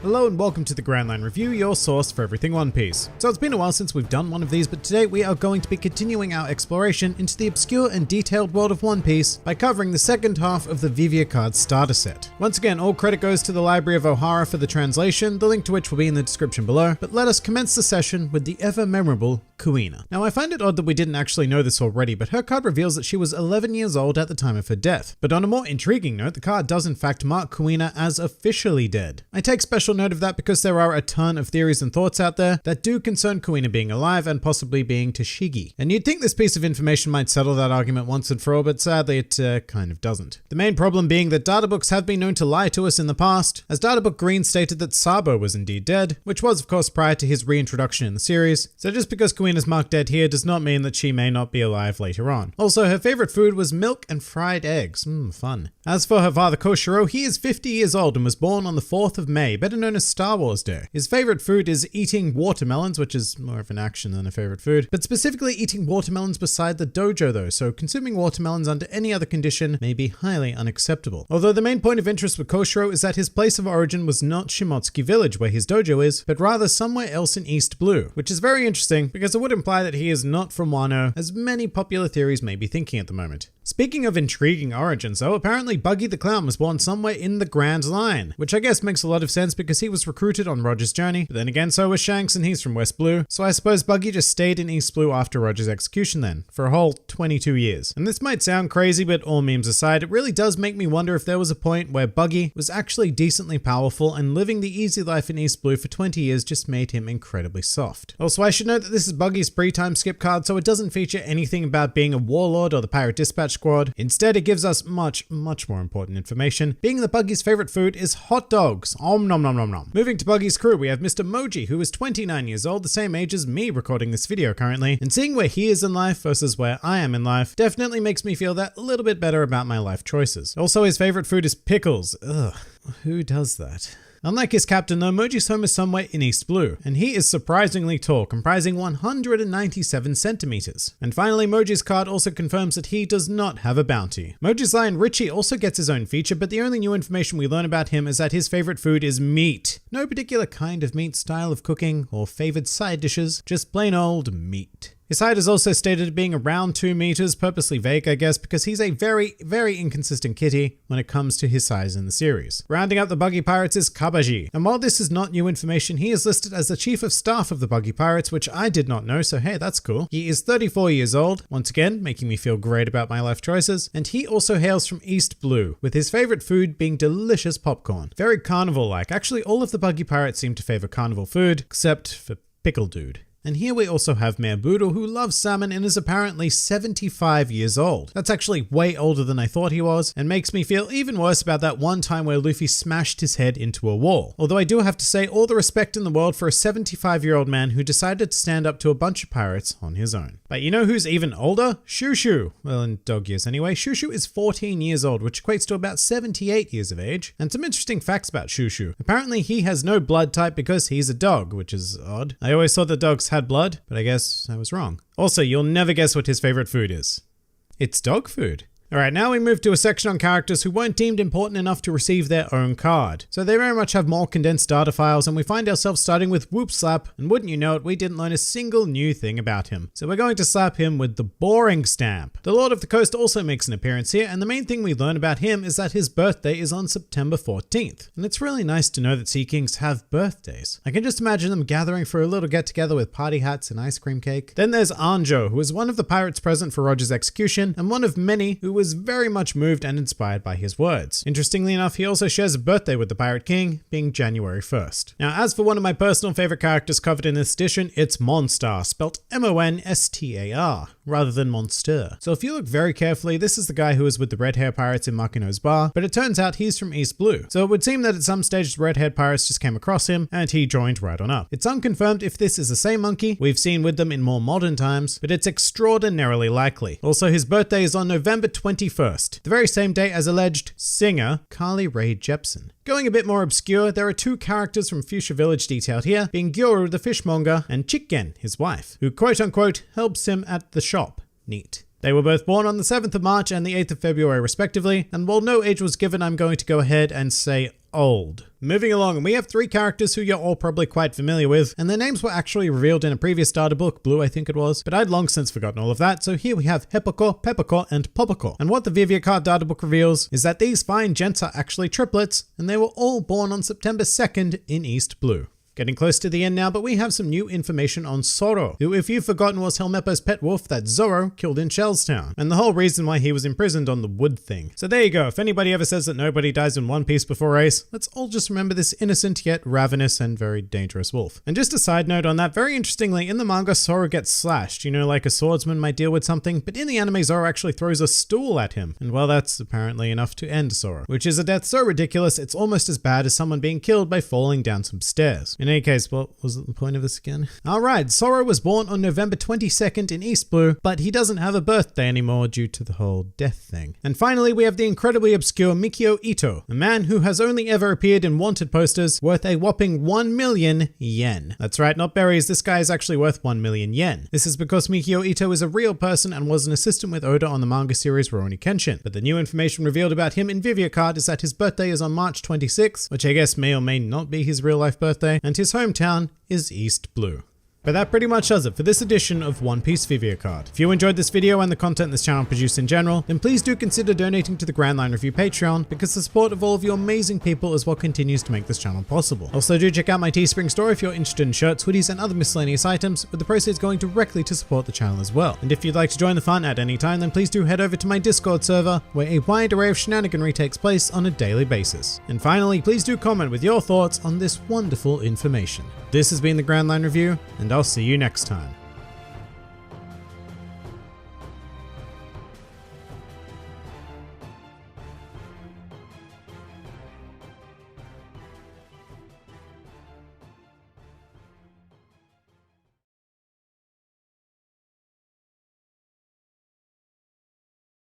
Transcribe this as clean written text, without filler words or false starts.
Hello and welcome to the Grand Line Review, your source for everything One Piece. So it's been a while since we've done one of these, but today we are going to be continuing our exploration into the obscure and detailed world of One Piece by covering the second half of the Vivre card starter set. Once again, all credit goes to the Library of Ohara for the translation, the link to which will be in the description below, but let us commence the session with the ever memorable Kuina. Now I find it odd that we didn't actually know this already, but her card reveals that she was 11 years old at the time of her death. But on a more intriguing note, the card does in fact mark Kuina as officially dead. I take special note of that because there are a ton of theories and thoughts out there that do concern Kuina being alive and possibly being Tashigi. And you'd think this piece of information might settle that argument once and for all, but sadly it kind of doesn't. The main problem being that databooks have been known to lie to us in the past, as Databook Green stated that Sabo was indeed dead, which was of course prior to his reintroduction in the series, so just because Kuina's marked dead here does not mean that she may not be alive later on. Also, her favorite food was milk and fried eggs. Fun. As for her father Koshiro, he is 50 years old and was born on the 4th of May, better known as Star Wars Day. His favorite food is eating watermelons, which is more of an action than a favorite food, but specifically eating watermelons beside the dojo though, so consuming watermelons under any other condition may be highly unacceptable. Although the main point of interest with Koshiro is that his place of origin was not Shimotsuki Village where his dojo is, but rather somewhere else in East Blue, which is very interesting because it would imply that he is not from Wano, as many popular theories may be thinking at the moment. Speaking of intriguing origins though, apparently Buggy the Clown was born somewhere in the Grand Line, which I guess makes a lot of sense because he was recruited on Roger's journey, but then again so was Shanks and he's from West Blue, so I suppose Buggy just stayed in East Blue after Roger's execution then, for a whole 22 years. And this might sound crazy, but all memes aside, it really does make me wonder if there was a point where Buggy was actually decently powerful and living the easy life in East Blue for 20 years just made him incredibly soft. Also, I should note that this is Buggy's pre-time skip card, so it doesn't feature anything about being a warlord or the Pirate Dispatch Squad. Instead, it gives us much more important information, being that Buggy's favorite food is hot dogs. Om nom nom nom nom. Moving to Buggy's crew, we have Mr. Moji, who is 29 years old, the same age as me recording this video currently, and seeing where he is in life versus where I am in life definitely makes me feel that a little bit better about my life choices. Also, his favorite food is pickles. Ugh, who does that? Unlike his captain though, Moji's home is somewhere in East Blue, and he is surprisingly tall, comprising 197 centimeters. And finally, Moji's card also confirms that he does not have a bounty. Moji's lion Richie also gets his own feature, but the only new information we learn about him is that his favorite food is meat. No particular kind of meat, style of cooking, or favored side dishes, just plain old meat. His height is also stated as being around 2 meters, purposely vague I guess, because he's a very inconsistent kitty when it comes to his size in the series. Rounding out the Buggy Pirates is Kabaji, and while this is not new information, he is listed as the Chief of Staff of the Buggy Pirates, which I did not know, so hey, that's cool. He is 34 years old, once again, making me feel great about my life choices, and he also hails from East Blue, with his favorite food being delicious popcorn. Very carnival-like. Actually, all of the Buggy Pirates seem to favor carnival food, except for Pickle Dude. And here we also have Mayor Boodle, who loves salmon and is apparently 75 years old. That's actually way older than I thought he was, and makes me feel even worse about that one time where Luffy smashed his head into a wall. Although I do have to say all the respect in the world for a 75-year-old man who decided to stand up to a bunch of pirates on his own. But you know who's even older? Shushu. Well, in dog years anyway. Shushu is 14 years old, which equates to about 78 years of age. And some interesting facts about Shushu. Apparently he has no blood type because he's a dog, which is odd. I always thought that dogs had blood, but I guess I was wrong. Also, you'll never guess what his favorite food is. It's dog food. Alright, now we move to a section on characters who weren't deemed important enough to receive their own card. So they very much have more condensed data files, and we find ourselves starting with Whoop Slap, and wouldn't you know it, we didn't learn a single new thing about him. So we're going to slap him with the boring stamp. The Lord of the Coast also makes an appearance here, and the main thing we learn about him is that his birthday is on September 14th. And it's really nice to know that Sea Kings have birthdays. I can just imagine them gathering for a little get together with party hats and ice cream cake. Then there's Anjo, who is one of the pirates present for Roger's execution, and one of many who was very much moved and inspired by his words. Interestingly enough, he also shares a birthday with the Pirate King, being January 1st. Now, as for one of my personal favorite characters covered in this edition, it's Monstar, spelt M-O-N-S-T-A-R, rather than Monster. So if you look very carefully, this is the guy who was with the red hair pirates in Makino's bar, but it turns out he's from East Blue. So it would seem that at some stage the red-haired pirates just came across him, and he joined right on up. It's unconfirmed if this is the same monkey we've seen with them in more modern times, but it's extraordinarily likely. Also, his birthday is on November 21st. The very same day as alleged singer Carly Rae Jepsen. Going a bit more obscure, there are two characters from Fuchsia Village detailed here, being Gyoru the fishmonger and Chicken, his wife, who quote-unquote helps him at the shop. Neat. They were both born on the 7th of March and the 8th of February respectively, and while no age was given, I'm going to go ahead and say old. Moving along, and we have 3 characters who you're all probably quite familiar with, and their names were actually revealed in a previous data book, Blue I think it was, but I'd long since forgotten all of that, so here we have Hepakor, Pepakor, and Popakor. And what the Vivre card data book reveals is that these fine gents are actually triplets, and they were all born on September 2nd in East Blue. Getting close to the end now, but we have some new information on Soro, who, if you've forgotten, was Helmeppo's pet wolf that Zoro killed in Shellstown, and the whole reason why he was imprisoned on the wood thing. So there you go, if anybody ever says that nobody dies in One Piece before Ace, let's all just remember this innocent yet ravenous and very dangerous wolf. And just a side note on that, very interestingly, in the manga, Soro gets slashed, you know, like a swordsman might deal with something, but in the anime, Zoro actually throws a stool at him, and well, that's apparently enough to end Soro, which is a death so ridiculous, it's almost as bad as someone being killed by falling down some stairs. In any case, what was the point of this again? Alright, Soro was born on November 22nd in East Blue, but he doesn't have a birthday anymore due to the whole death thing. And finally, we have the incredibly obscure Mikio Ito, a man who has only ever appeared in wanted posters worth a whopping 1 million yen. That's right, not berries, this guy is actually worth 1 million yen. This is because Mikio Ito is a real person and was an assistant with Oda on the manga series Rurouni Kenshin. But the new information revealed about him in Vivre card is that his birthday is on March 26th, which I guess may or may not be his real life birthday, and his hometown is East Blue. But that pretty much does it for this edition of One Piece Vivre card. If you enjoyed this video and the content this channel produced in general, then please do consider donating to the Grand Line Review Patreon, because the support of all of you amazing people is what continues to make this channel possible. Also do check out my Teespring store if you're interested in shirts, hoodies, and other miscellaneous items, with the proceeds going directly to support the channel as well. And if you'd like to join the fun at any time, then please do head over to my Discord server, where a wide array of shenaniganry takes place on a daily basis. And finally, please do comment with your thoughts on this wonderful information. This has been the Grand Line Review, and I'll see you next time.